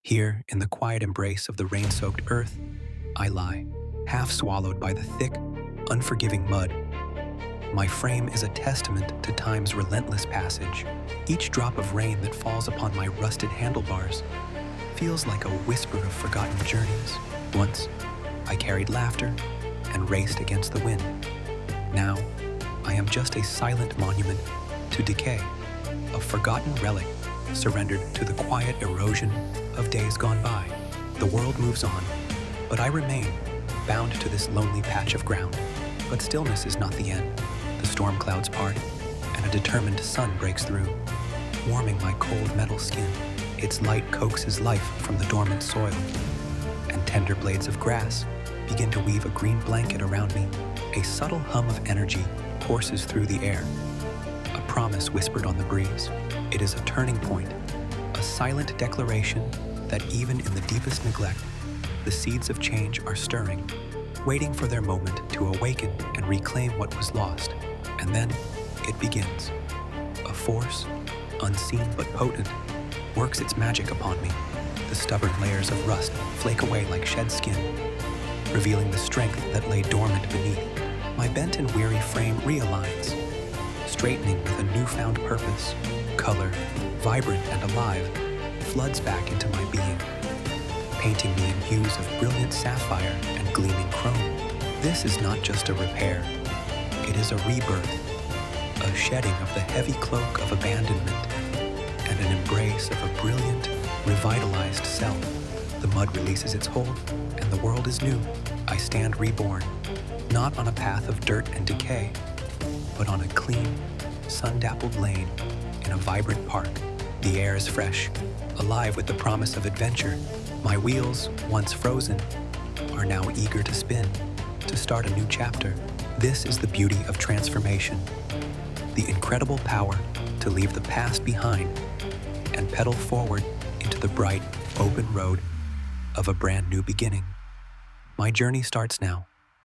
Here, in the quiet embrace of the rain-soaked earth, I lie, half swallowed by the thick, unforgiving mud. My frame is a testament to time's relentless passage. Each drop of rain that falls upon my rusted handlebars feels like a whisper of forgotten journeys. Once, I carried laughter and raced against the wind. Now, I am just a silent monument to decay, a forgotten relic surrendered to the quiet erosion of days gone by. The world moves on, but I remain bound to this lonely patch of ground. But stillness is not the end. The storm clouds part, and a determined sun breaks through, warming my cold metal skin. Its light coaxes life from the dormant soil, and tender blades of grass begin to weave a green blanket around me. A subtle hum of energy courses through the air, a promise whispered on the breeze. It is a turning point, a silent declaration that even in the deepest neglect, the seeds of change are stirring, waiting for their moment to awaken and reclaim what was lost. And then it begins. A force, unseen but potent, works its magic upon me. The stubborn layers of rust flake away like shed skin, revealing the strength that lay dormant beneath. My bent and weary frame realigns, straightening with a newfound purpose. Color, vibrant and alive, floods back into my being, painting me in hues of brilliant sapphire and gleaming chrome. This is not just a repair, it is a rebirth, a shedding of the heavy cloak of abandonment, and an embrace of a brilliant, revitalized self. The mud releases its hold, and the world is new. I stand reborn, not on a path of dirt and decay, but on a clean, sun-dappled lane in a vibrant park. The air is fresh, alive with the promise of adventure. My wheels, once frozen, are now eager to spin, to start a new chapter. This is the beauty of transformation, the incredible power to leave the past behind and pedal forward into the bright, open road of a brand new beginning. My journey starts now.